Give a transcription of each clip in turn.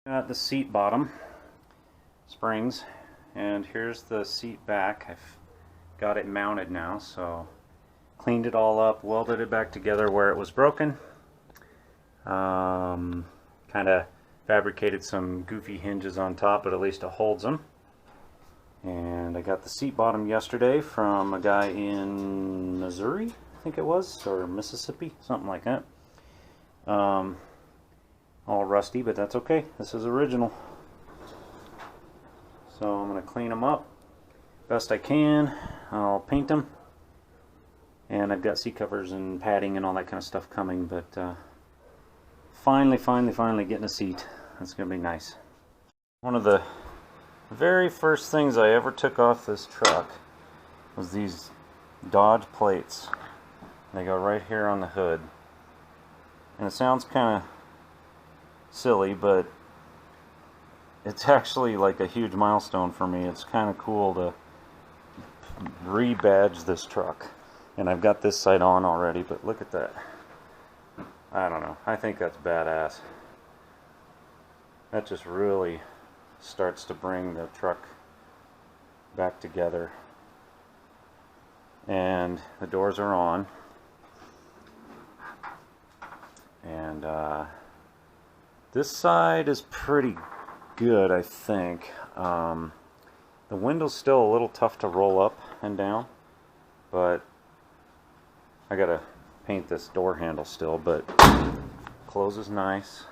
Got the seat bottom springs, and here's the seat back. I've got it mounted now, so cleaned it all up, welded it back together where it was broken. Kind of fabricated some goofy hinges on top, but at least it holds them. And I got the seat bottom yesterday from a guy in Missouri, I think it was, or Mississippi, something like that. All rusty, but that's okay. This is original. So I'm going to clean them up best I can. I'll paint them. And I've got seat covers and padding and all that kind of stuff coming, but finally getting a seat. That's going to be nice. One of the very first things I ever took off this truck was these Dodge plates. They go right here on the hood. And it sounds kind of silly, but it's actually like a huge milestone for me. It's kind of cool to rebadge this truck. And I've got this side on already, but look at that. I don't know. I think that's badass. That just really starts to bring the truck back together. And the doors are on. And this side is pretty good, I think. The window's still a little tough to roll up and down, but I gotta paint this door handle still, but closes nice,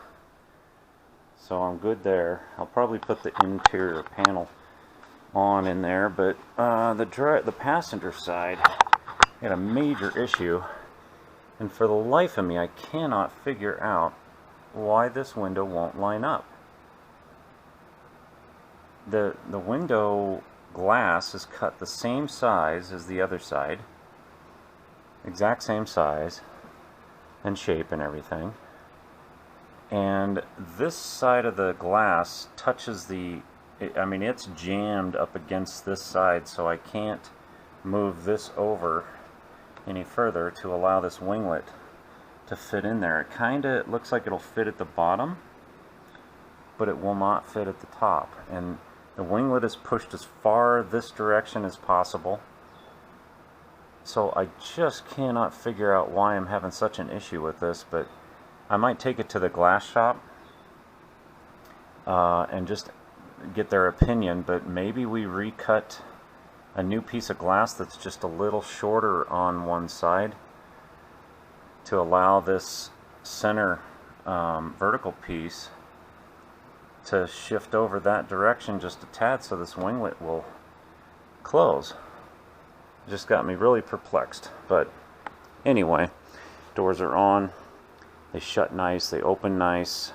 so I'm good there. I'll probably put the interior panel on in there, but the passenger side had a major issue, and for the life of me I cannot figure out why this window won't line up. The window glass is cut the same size as the other side, exact same size and shape and everything, and this side of the glass touches it's jammed up against this side, so I can't move this over any further to allow this winglet to fit in there. It looks like it'll fit at the bottom, but it will not fit at the top, and the winglet is pushed as far this direction as possible, so I just cannot figure out why I'm having such an issue with this. But I might take it to the glass shop and just get their opinion, but maybe we recut a new piece of glass that's just a little shorter on one side to allow this center vertical piece to shift over that direction just a tad, so this winglet will close. It just got me really perplexed. But anyway, doors are on, they shut nice, they open nice,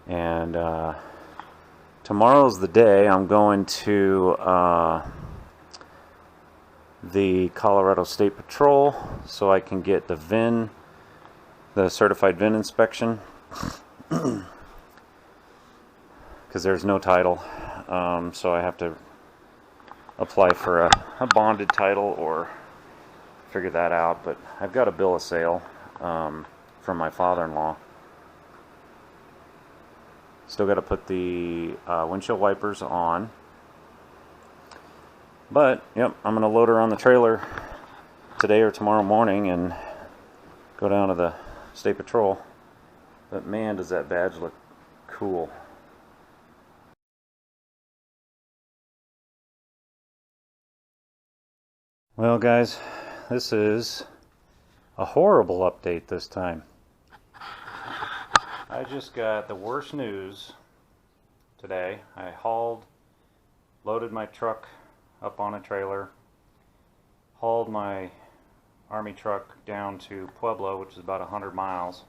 and tomorrow's the day. I'm going to the Colorado State Patrol so I can get the VIN, the certified VIN inspection, because there's no title, so I have to apply for a bonded title or figure that out. But I've got a bill of sale from my father-in-law. Still got to put the windshield wipers on. But, yep, I'm going to load her on the trailer today or tomorrow morning and go down to the State Patrol. But man, does that badge look cool. Well, guys, this is a horrible update this time. I just got the worst news today. I loaded my truck up on a trailer, hauled my army truck down to Pueblo, which is about 100 miles,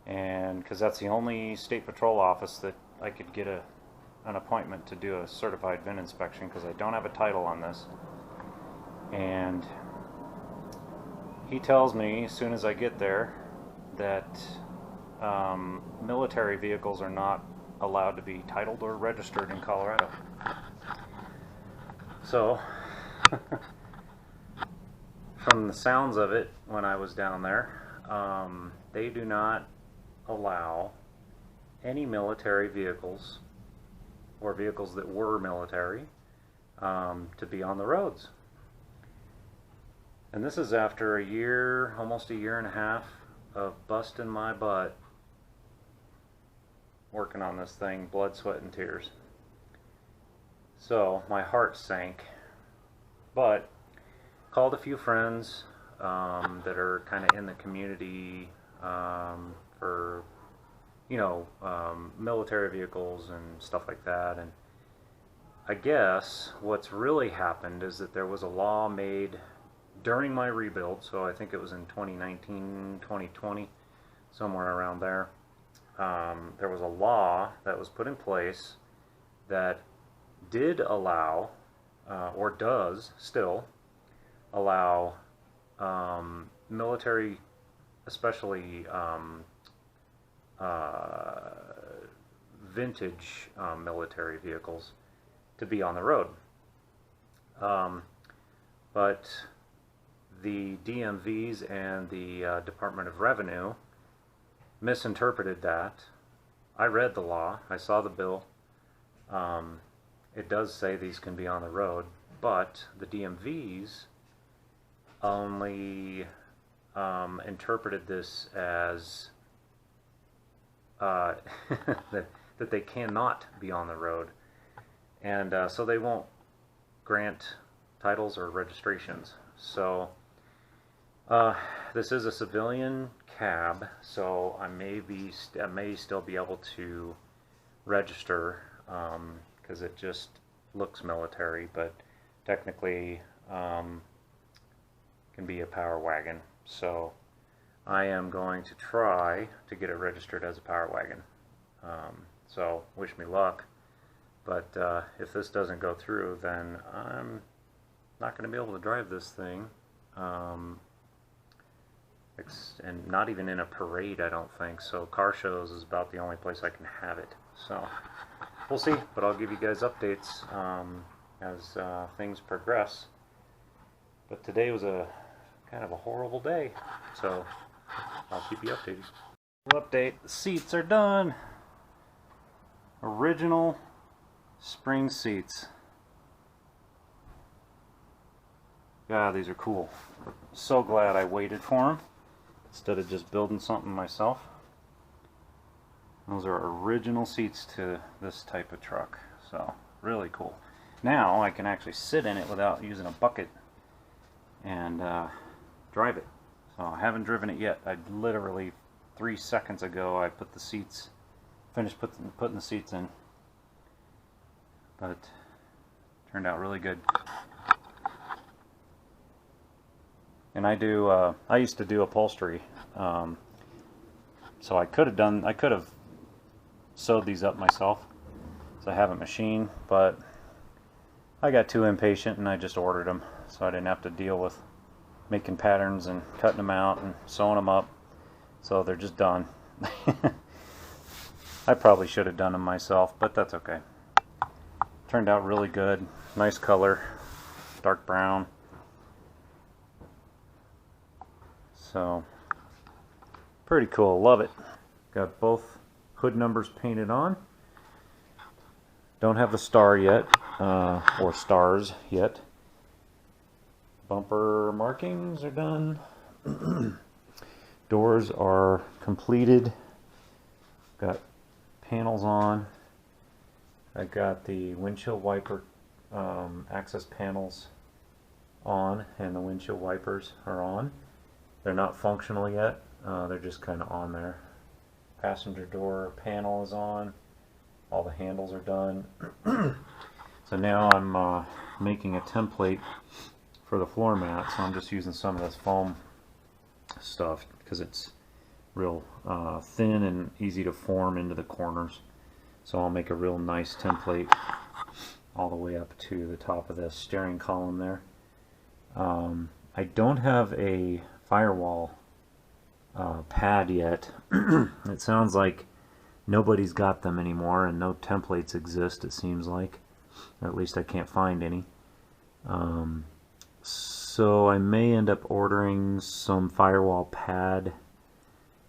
and because that's the only state patrol office that I could get an appointment to do a certified VIN inspection, because I don't have a title on this. And he tells me as soon as I get there that military vehicles are not allowed to be titled or registered in Colorado. So from the sounds of it, when I was down there, they do not allow any military vehicles or vehicles that were military to be on the roads. And this is after a year, almost a year and a half of busting my butt working on this thing, blood, sweat, and tears. So my heart sank, but called a few friends that are kind of in the community for, you know, military vehicles and stuff like that. And I guess what's really happened is that there was a law made during my rebuild, so I think it was in 2019, 2020, somewhere around there. There was a law that was put in place that did allow, or does still allow, military, especially vintage military vehicles, to be on the road. But the DMVs and the Department of Revenue misinterpreted that. I read the law, I saw the bill. It does say these can be on the road, but the DMVs only interpreted this as that they cannot be on the road, and so they won't grant titles or registrations. So this is a civilian cab, so I may still be able to register because it just looks military, but technically can be a power wagon. So I am going to try to get it registered as a power wagon. So wish me luck, but if this doesn't go through, then I'm not going to be able to drive this thing, and not even in a parade, I don't think. So car shows is about the only place I can have it. So we'll see, but I'll give you guys updates as things progress. But today was a kind of a horrible day, so I'll keep you updated. Update: the seats are done. Original spring seats. God, these are cool. So glad I waited for them instead of just building something myself. Those are original seats to this type of truck, so really cool. Now I can actually sit in it without using a bucket and drive it. So I haven't driven it yet. I literally 3 seconds ago I put the seats, finished putting the seats in, but turned out really good. And I used to do upholstery, so I could have sewed these up myself. So I have a machine, but I got too impatient and I just ordered them, so I didn't have to deal with making patterns and cutting them out and sewing them up. So they're just done. I probably should have done them myself, but that's okay. Turned out really good. Nice color, dark brown. So pretty cool, love it. Got both hood numbers painted on. Don't have the star yet, or stars yet. Bumper markings are done. Doors are completed. Got panels on. I got the windshield wiper access panels on, and the windshield wipers are on. They're not functional yet. They're just kind of on there. Passenger door panel is on. All the handles are done. So now I'm making a template for the floor mat. So I'm just using some of this foam stuff because it's real thin and easy to form into the corners. So I'll make a real nice template all the way up to the top of this steering column there. I don't have a firewall pad yet. It sounds like nobody's got them anymore and no templates exist, it seems like, or at least I can't find any. So I may end up ordering some firewall pad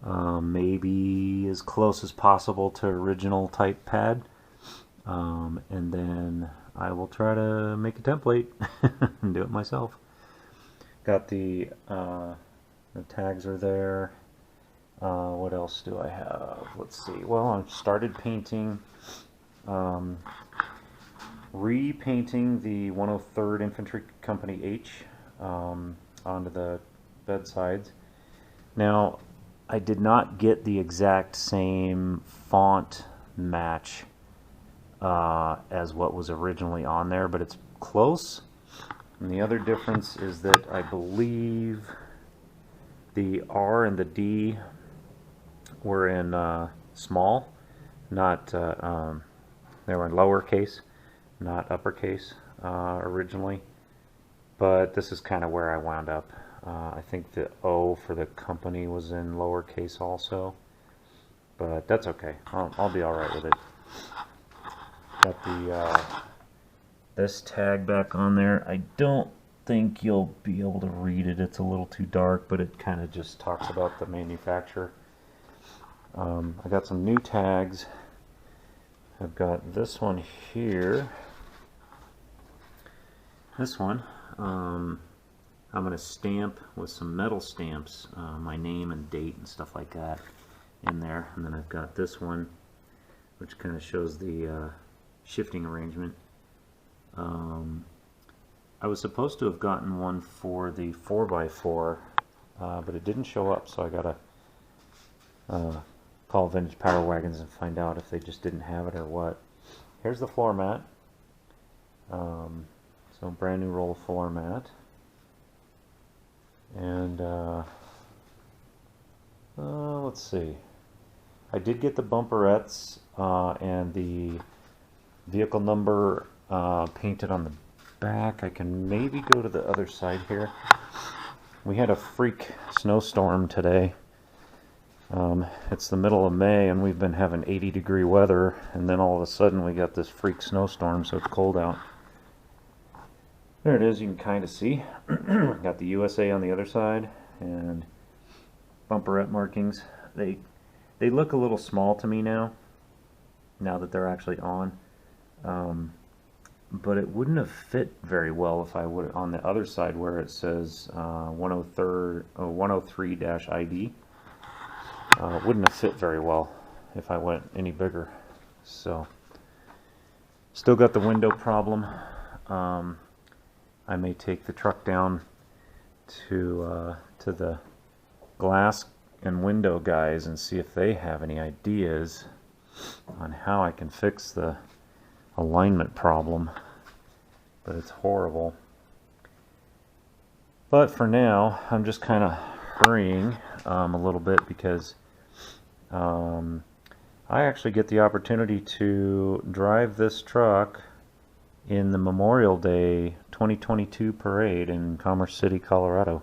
maybe as close as possible to original type pad, and then I will try to make a template and do it myself. Got the tags are there. What else do I have? Let's see. Well, I've started painting, repainting the 103rd Infantry Company H onto the bedsides. Now, I did not get the exact same font match as what was originally on there, but it's close. And the other difference is that I believe the R and the D were in small, not they were in lowercase, not uppercase originally. But this is kind of where I wound up. I think the O for the company was in lowercase also, but that's okay. I'll be all right with it. Got the this tag back on there. I don't think you'll be able to read it. It's a little too dark, but it kind of just talks about the manufacturer. I got some new tags. I've got this one here. This one, I'm going to stamp with some metal stamps, my name and date and stuff like that in there. And then I've got this one, which kind of shows the shifting arrangement. I was supposed to have gotten one for the 4x4, but it didn't show up, so I got to call Vintage Power Wagons and find out if they just didn't have it or what. Here's the floor mat. So brand new roll of floor mat. And let's see. I did get the bumperettes and the vehicle number painted on the back. I can maybe go to the other side here. We had a freak snowstorm today. It's the middle of May and we've been having 80-degree weather, and then all of a sudden we got this freak snowstorm, so it's cold out. There it is, you can kind of see. Got the USA on the other side and bumperette markings. They look a little small to me now that they're actually on. But it wouldn't have fit very well if I would on the other side where it says 103-ID. Wouldn't have fit very well if I went any bigger. So, still got the window problem. I may take the truck down to the glass and window guys and see if they have any ideas on how I can fix the alignment problem, but it's horrible. But for now, I'm just kind of hurrying a little bit because I actually get the opportunity to drive this truck in the Memorial Day 2022 parade in Commerce City, Colorado.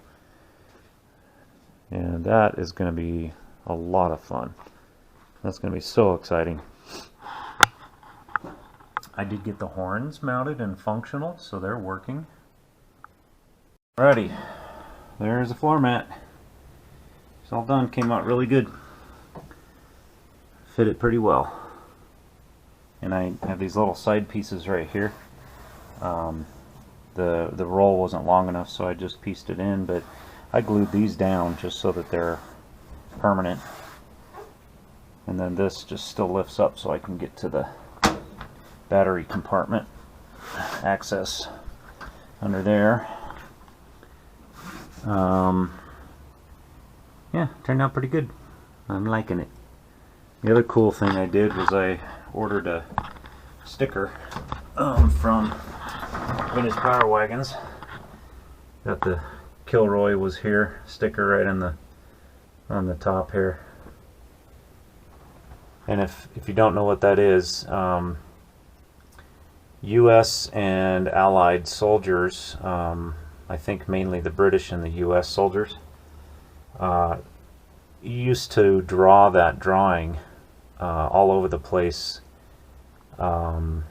And that is going to be a lot of fun. That's going to be so exciting. I did get the horns mounted and functional, so they're working. Alrighty, there's the floor mat. It's all done, came out really good. Fit it pretty well. And I have these little side pieces right here. The roll wasn't long enough, so I just pieced it in, but I glued these down just so that they're permanent. And then this just still lifts up so I can get to the battery compartment access under there. Yeah, turned out pretty good. I'm liking it. The other cool thing I did was I ordered a sticker from Vintage Power Wagons. Got the Kilroy was here sticker right on the top here. And if you don't know what that is, U.S. and Allied soldiers, I think mainly the British and the U.S. soldiers, used to draw that drawing all over the place. You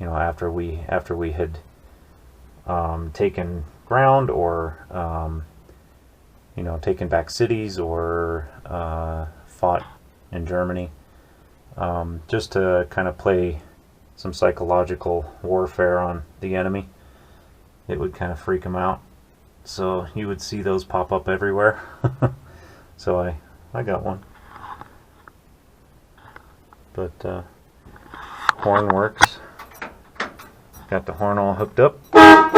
know, after we had taken ground or you know, taken back cities or fought in Germany, just to kind of play some psychological warfare on the enemy. It would kind of freak them out. So you would see those pop up everywhere. So I got one. But horn works. Got the horn all hooked up.